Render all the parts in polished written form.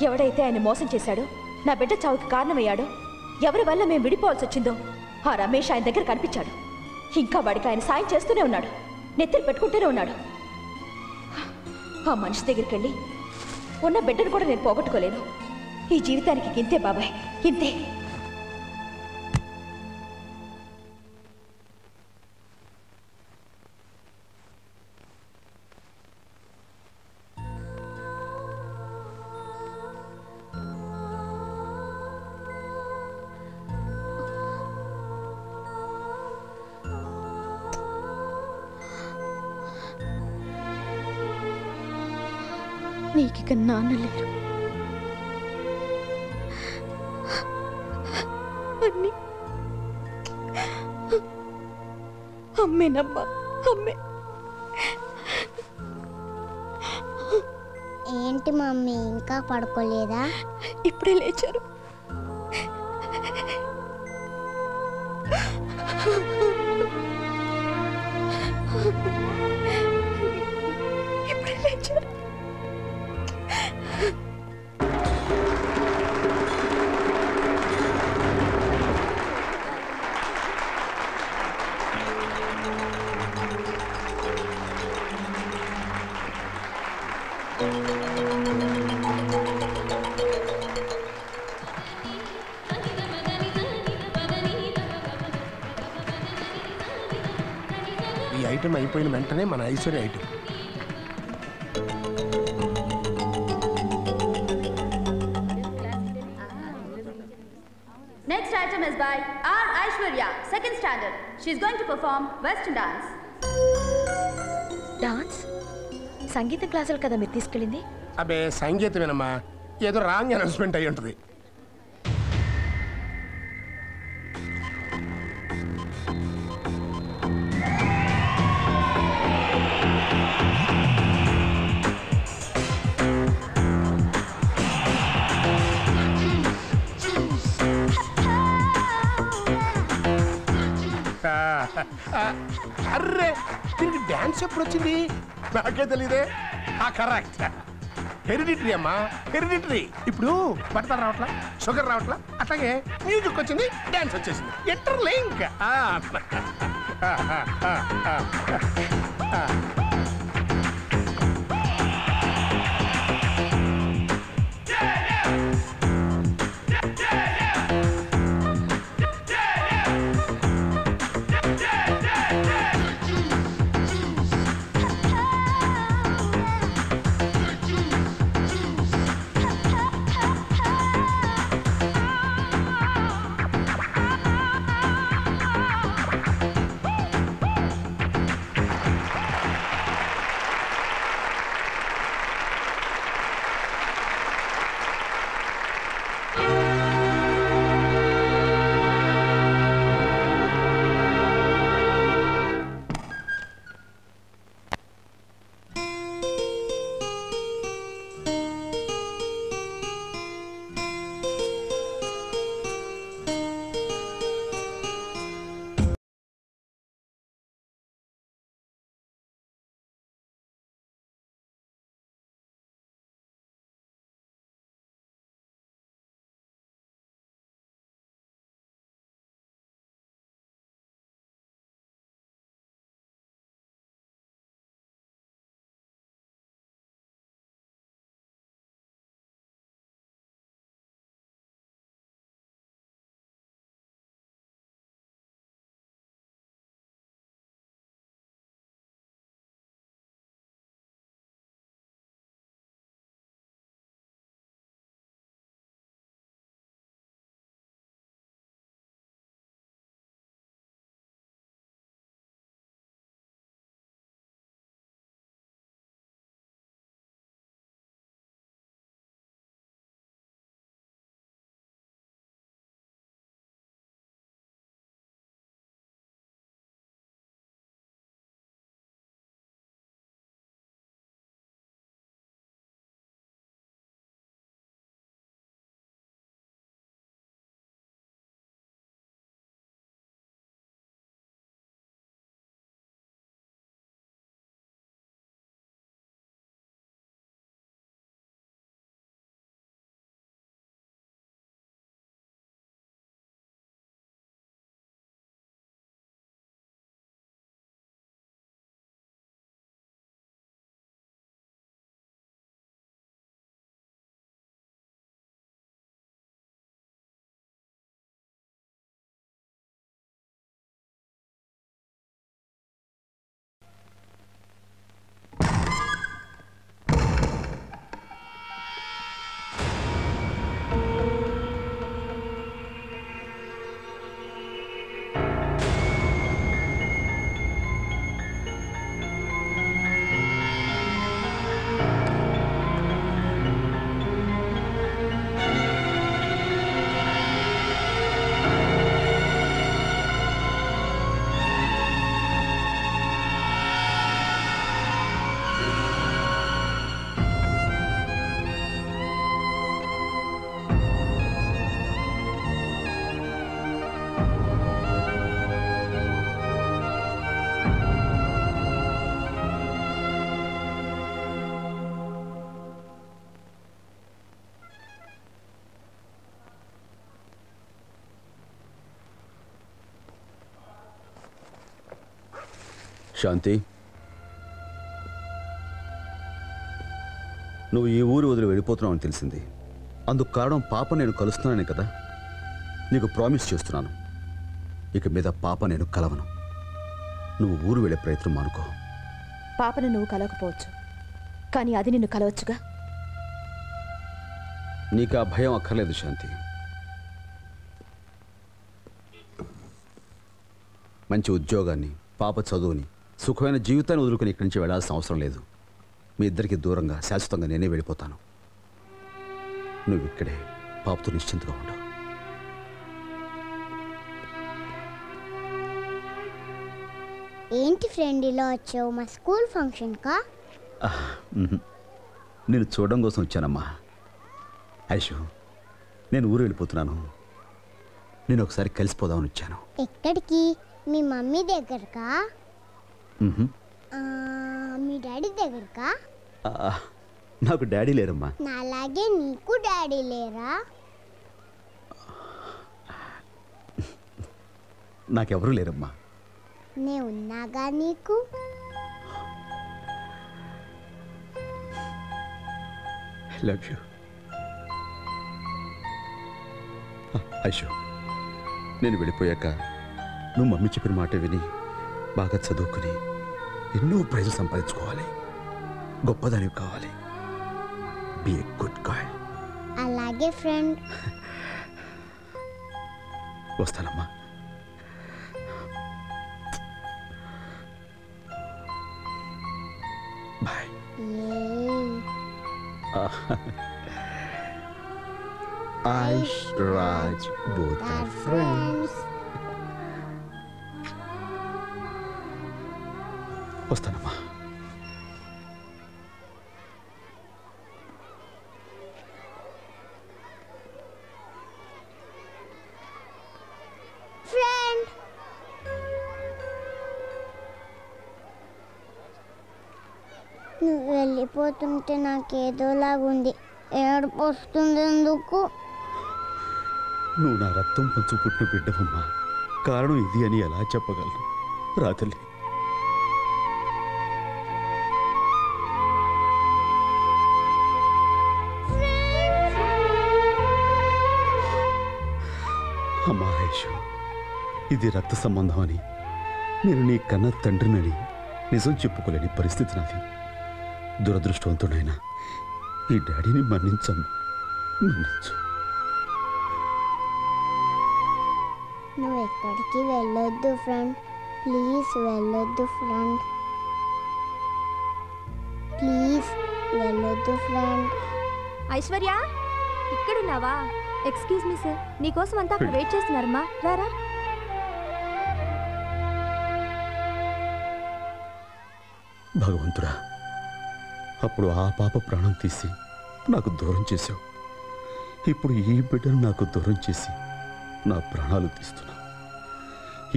ఎవడైతే ఆయన మోసం చేశాడో, నా బిడ్డ చావుకి కారణమయ్యాడో, ఎవరి వల్ల మేము విడిపోవాల్సి వచ్చిందో ఆ రమేష్ ఆయన దగ్గర కనిపించాడు. ఇంకా వాడికి ఆయన సాయం చేస్తూనే ఉన్నాడు, నెత్తిని పెట్టుకుంటూనే ఉన్నాడు. ఆ మనిషి దగ్గరికి వెళ్ళి ఉన్న బిడ్డను కూడా నేను పోగొట్టుకోలేను. ఈ జీవితానికి ఇంతే బాబాయ్, ఇంతే. నీకిక నాన్న లేరు. అన్నీ అమ్మేనమ్మా, అమ్మే. ఏంటి మమ్మీ ఇంకా పడుకోలేదా? ఇప్పుడే లేచారు. ఇప్పుడే లేచారు. ఈ ఐటమ్ అయిపోయిన వెంటనే మన Aishwarya item. Next item is by R. Aishwarya, second standard. She is going to perform Western dance. Dance? సంగీతం క్లాసులు కదా మీరు తీసుకెళ్ళింది? అబ్బే సంగీతమేనమ్మా, ఏదో రాంగ్ అనౌన్స్మెంట్ అయ్యి ఉంటుంది. అర్రే, దీనికి డాన్స్ ఎప్పుడు వచ్చింది? నాకే తెలియదే. కరెక్ట్, హెరిడిటరీ అమ్మా, హెరిడిటరీ. ఇప్పుడు బట్టలు రావట్లా, షుగర్ రావట్లా, అట్లాగే మ్యూజిక్ వచ్చింది, డాన్స్ వచ్చేసింది. ఇంటర్లింక్. శాంతి, నువ్వు ఈ ఊరు వదిలి వెళ్ళిపోతున్నావు అని తెలిసింది. అందుకు కారణం పాప నేను కలుస్తున్నానని కదా. నీకు ప్రామిస్ చేస్తున్నాను, ఇక మీద పాప నేను కలవను. నువ్వు ఊరు వెళ్ళే ప్రయత్నం మానుకో. పాపను నువ్వు కలవకపోవచ్చు, కానీ అది నిన్ను కలవచ్చుగా. నీకు ఆ భయం అక్కర్లేదు శాంతి. మంచి ఉద్యోగాన్ని, పాప చదువుని, సుఖమైన జీవితాన్ని వదులుకొని ఇక్కడి నుంచి వెళ్ళాల్సిన అవసరం లేదు. మీ ఇద్దరికి దూరంగా శాశ్వతంగా నేనే వెళ్ళిపోతాను. నువ్వు ఇక్కడే పాపతో నిశ్చింతగా ఉండవు. ఏంటి ఫ్రెండ్ ఇలా వచ్చావు? మా స్కూల్ ఫంక్షన్కా? నేను చూడడం కోసం వచ్చానమ్మా. ఐషు, నేను ఊరు వెళ్ళిపోతున్నాను. నేను ఒకసారి కలిసిపోదామని వచ్చాను. ఎక్కడికి? మీ మమ్మీ దగ్గరకా? మీ డాడీ దగ్గరకా? నాకు డాడీ లేరమ్మా. నాలాగే నీకు డాడీ లేరా? నాకెవరూ లేరమ్మా. నే ఉన్నాగా నీకు. I love you. ఐషు, నేను వెళ్ళిపోయాక నువ్వు మమ్మీ చెప్పిన మాట విని బాగా చదువుకుని ఎన్నో ప్రైజులు సంపాదించుకోవాలి. గొప్పదానివి కావాలి. Be a good girl. అలాగే ఫ్రెండ్. వస్తానమ్మా. Bye. Aish, Raj, both are friends. వస్తానమ్మా. ఫ్రెండ్. నువ్వు వెళ్ళిపోతుంటే నాకేదోలాగుంది. ఏడుపు వస్తుంది. ఎందుకు? నువ్వు నా రక్తం పంచు పుట్టిన బిడ్డవమ్మా. కారణం ఇది అని ఎలా చెప్పగలను? రా తల్లి. అమ్మా ఐషు, ఇది రక్త సంబంధం అని, నేను నీ కన్న తండ్రినని నిజం చెప్పుకోలేని పరిస్థితి నాది. దురదృష్టవంతుడైనా ఈ డాడీని మన్నించమ్మా, మన్నించు. నువ్వు ఎక్కడికి వెళ్ళొద్దు ఫ్రెండ్. ప్లీజ్ వెళ్ళొద్దు ఫ్రెండ్. ప్లీజ్ వెళ్ళొద్దు ఫ్రెండ్. ఐశ్వర్య, ఇక్కడున్నావా? ఎక్స్క్యూజ్ మీ సార్, నీకోసం అంతా అక్కడ వెయిట్ చేస్తున్నారమ్మా. రారా. భగవంతుడా, అప్పుడు ఆ పాప ప్రాణం తీసి నాకు దూరం చేశావు. ఇప్పుడు ఈ బిడ్డను నాకు దూరం చేసి నా ప్రాణాలు తీస్తున్నా.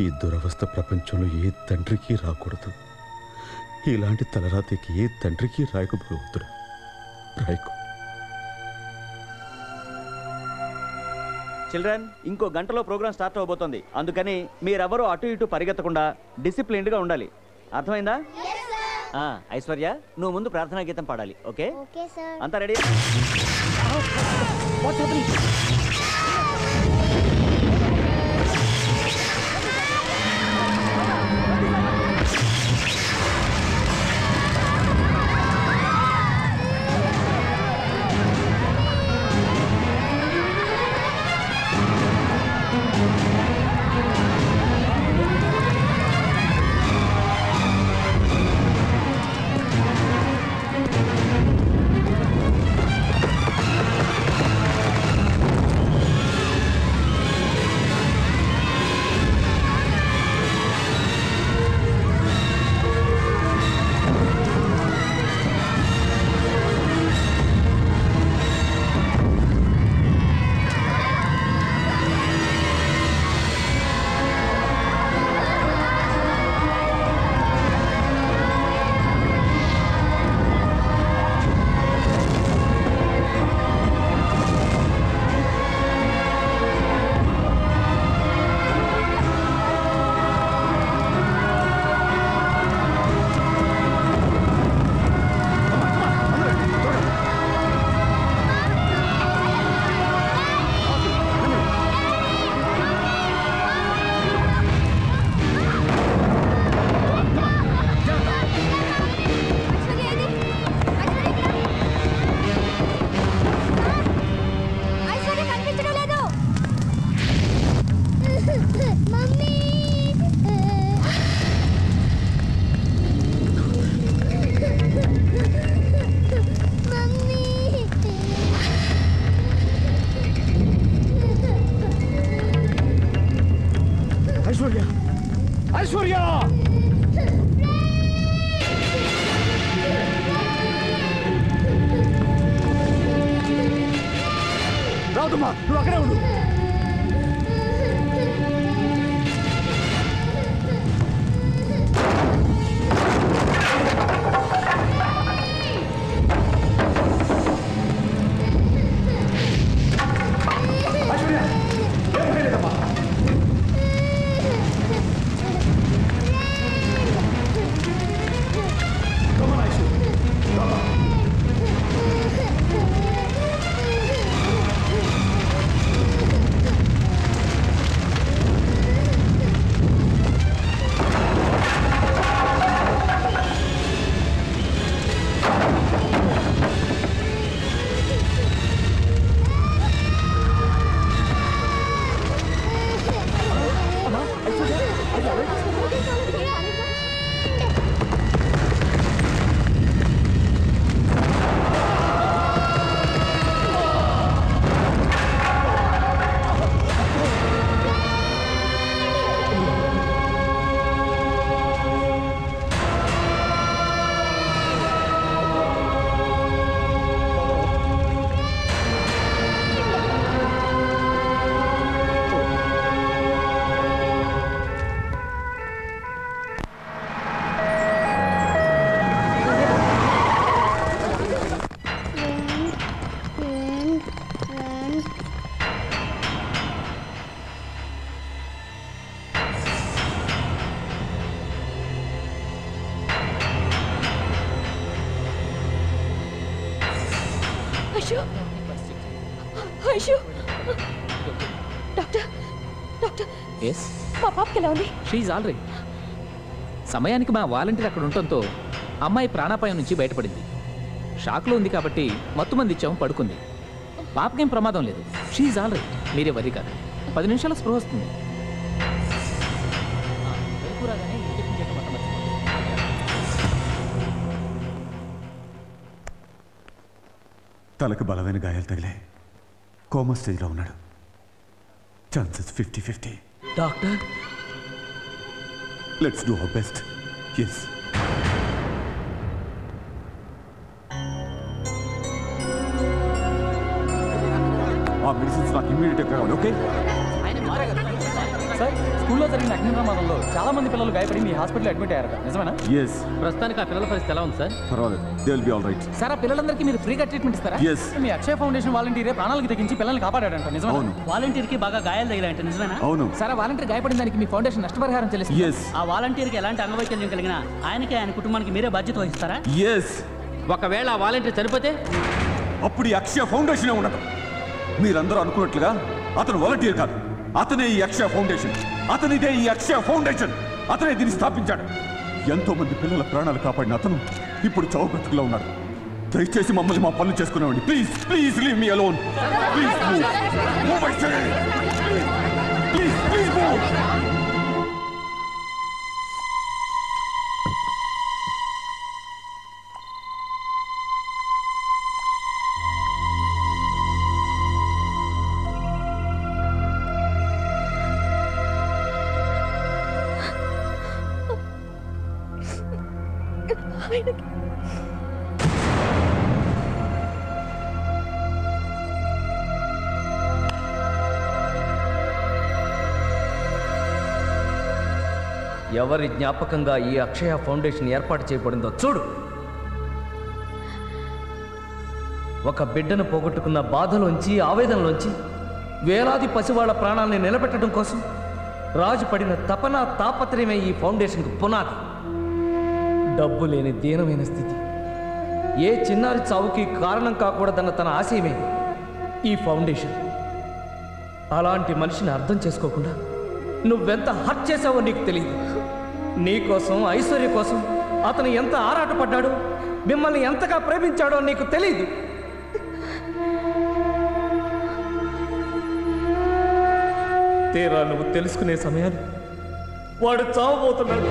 ఈ దురవస్థ ప్రపంచంలో ఏ తండ్రికి రాకూడదు. ఇలాంటి తలరాతికి ఏ తండ్రికి రాయకు భగవంతుడా, రాయకు. చిల్డ్రన్, ఇంకో గంటలో ప్రోగ్రామ్ స్టార్ట్ అవబోతోంది. అందుకని మీరెవరూ అటు ఇటు పరిగెత్తకుండా డిసిప్లిన్డ్గా ఉండాలి. అర్థమైందా? ఐశ్వర్య, నువ్వు ముందు ప్రార్థనా గీతం పాడాలి. ఓకే? Okay sir. అంతా రెడీ? ఐశ్వర్య రావుతమ్మా నువ్వు అక్కడే ఉండు. మా పాపకి ఎలా ఉంది? She's all right. సమయానికి మా వాలంటీర్ అక్కడ ఉండటంతో అమ్మాయి ప్రాణాపాయం నుంచి బయటపడింది. షాక్లో ఉంది కాబట్టి మత్తుమంది ఇచ్చాము, పడుకుంది. పాపకేం ప్రమాదం లేదు. She's all right. మీరే వరి కాదు. 10 నిమిషాల స్పృహ వస్తుంది. తలకు బలమైన గాయాలు తగిలే కోమా స్టేజ్లో ఉన్నాడు. Chances 50-50. Doctor, let's do our best. Yes. ఆ మెడిసిన్స్ నాకు ఇమ్మీడియట్గా కావాలి. ఓకే సార్, స్కూల్లో జరిగిన అగ్ని ప్రమాదంలో చాలా మంది పిల్లలు గాయపడి మీ హాస్పిటల్లో అడ్మిట్ అయ్యారు, నిజమేనా? ఎస్. ప్రస్తుతానికి ఆ పిల్లల పరిస్థితి ఎలా ఉంది సార్? పర్వాలేదు, they will be all right. Sir, ఆ పిల్లలందరికీ మీరు ఫ్రీగా ట్రీట్మెంట్ ఇస్తారా? ఎస్. మీ అక్షయ ఫౌండేషన్ వాలంటీరే ప్రాణాలకు తెగించి పిల్లల్ని కాపాడాడంట, నిజమేనా? అవును. వాలంటీర్కి బాగా గాయాలు తగిలాయంట, నిజమేనా? అవును. సార్, ఆ వాలంటీర్ గాయపడిన దానికి మీ ఫౌండేషన్ నష్టపరిహారం చెల్లిస్తుంది. ఎస్. ఆ వాలంటీర్కి ఎలాంటి అంగవైకల్యం కలిగినా ఆయనకి ఆయన కుటుంబానికి మీరే బాధ్యత వహిస్తారా? ఎస్. ఒకవేళ ఆ వాలంటీర్ చనిపోతే అప్పుడు ఈ అక్షయ ఫౌండేషనే ఉండదు. మీరందరూ అనుకున్నట్లుగా అతను వాలంటీర్ కాదు, అతనే ఈ అక్షయ ఫౌండేషన్. అతనిదే ఈ అక్షయ ఫౌండేషన్. అతనే దీన్ని స్థాపించాడు. ఎంతో మంది పిల్లల ప్రాణాలు కాపాడిన అతను ఇప్పుడు చావు బ్రతుకులో ఉన్నాడు. దయచేసి మమ్మల్ని మా పనులు చేసుకునేవాడి. Please please leave me alone. Please move I say. Please please move. ఎవరి జ్ఞాపకంగా ఈ అక్షయ ఫౌండేషన్ ఏర్పాటు చేయబడిందో చూడు. ఒక బిడ్డను పోగొట్టుకున్న బాధలోంచి, ఆవేదనలోంచి వేలాది పసివాళ్ల ప్రాణాన్ని నిలబెట్టడం కోసం రాజు పడిన తపన, తాపత్రయమే ఈ ఫౌండేషన్కు పునాది. డబ్బు లేని దీనమైన స్థితి, ఏ చిన్నారి చావుకి కారణం కాకూడదన్న తన ఆశయమే ఈ ఫౌండేషన్. అలాంటి మనిషిని అర్థం చేసుకోకుండా నువ్వెంత హర్ట్ చేశావో నీకు తెలియదు. నీకోసం, ఐశ్వర్య కోసం అతను ఎంత ఆరాటపడ్డాడో, మిమ్మల్ని ఎంతగా ప్రేమించాడో నీకు తెలియదు. తీరా నువ్వు తెలుసుకునే సమయాన్ని వాడు చావబోతున్నాడు.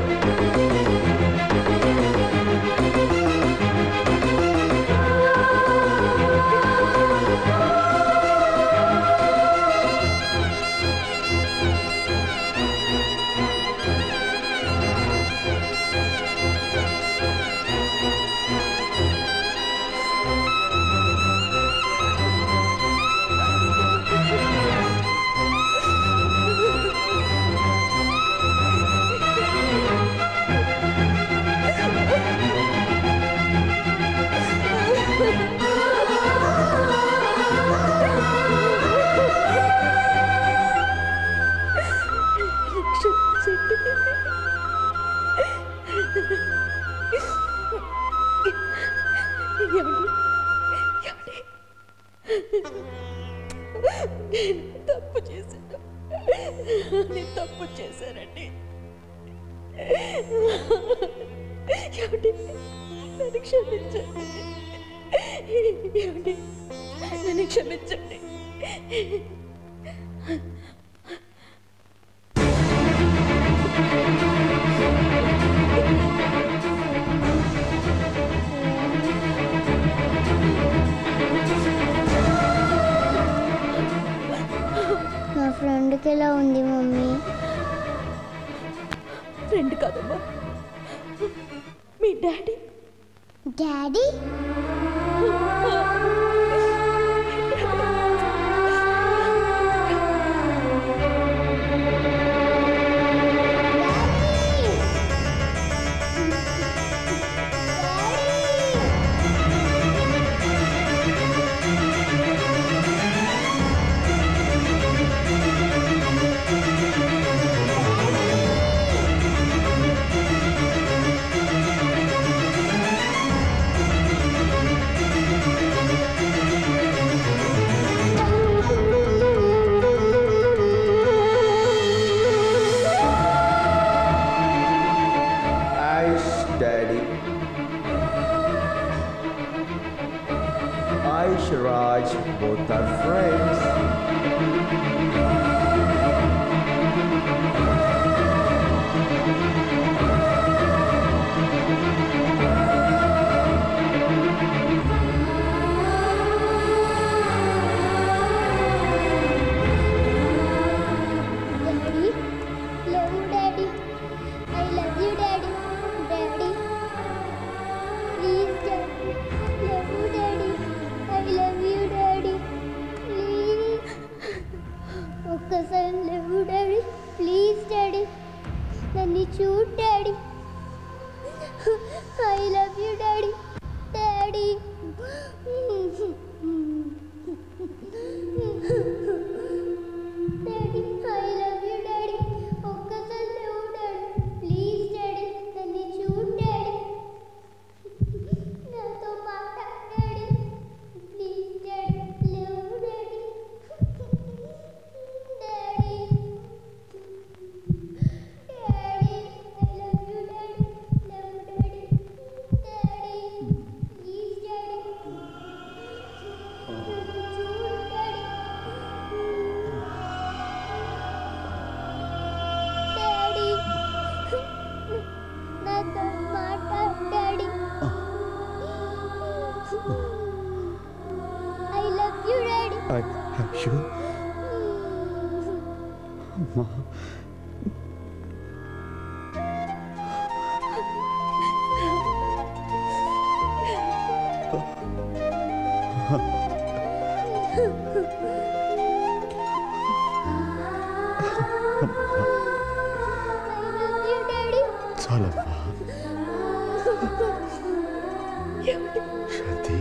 నేను తప్పు చేశాను. నేను తప్పు చేశానండి. ఏమండి, నన్ను క్షమించండి. ఏమండి, నన్ను క్షమించండి. నా ఫ్రెండ్కి ఎలా ఉంది మమ్మీ? ఫ్రెండ్ కాదమ్మా, మీ daddy. Daddy? Raj, both are friends. Daddy, love you, Daddy. I love you, Daddy. Daddy, please, Daddy. Love you, Daddy. I love you, Daddy. Please. ఒక్కసారి love you, Daddy. Please, Daddy. నన్ను చూడు, Daddy. I love you, Daddy. Daddy. Daddy, I love you, Daddy. ఒక్కసారి love you, Daddy. Please, Daddy. నన్ను చూడు, Daddy. నాతో మాట్లాడు, Daddy. Please, Daddy. Love you, Daddy. Daddy. Daddy, I love you, Daddy. Love you, Daddy. Daddy. Please, Daddy. నన్ను చూడు, Daddy. Daddy. నాతో మాట్లాడు, Daddy. I love you, Daddy. అయ్యో అమ్మా, I love you, Daddy. చాలమ్మా. ఏమండి? శాంతి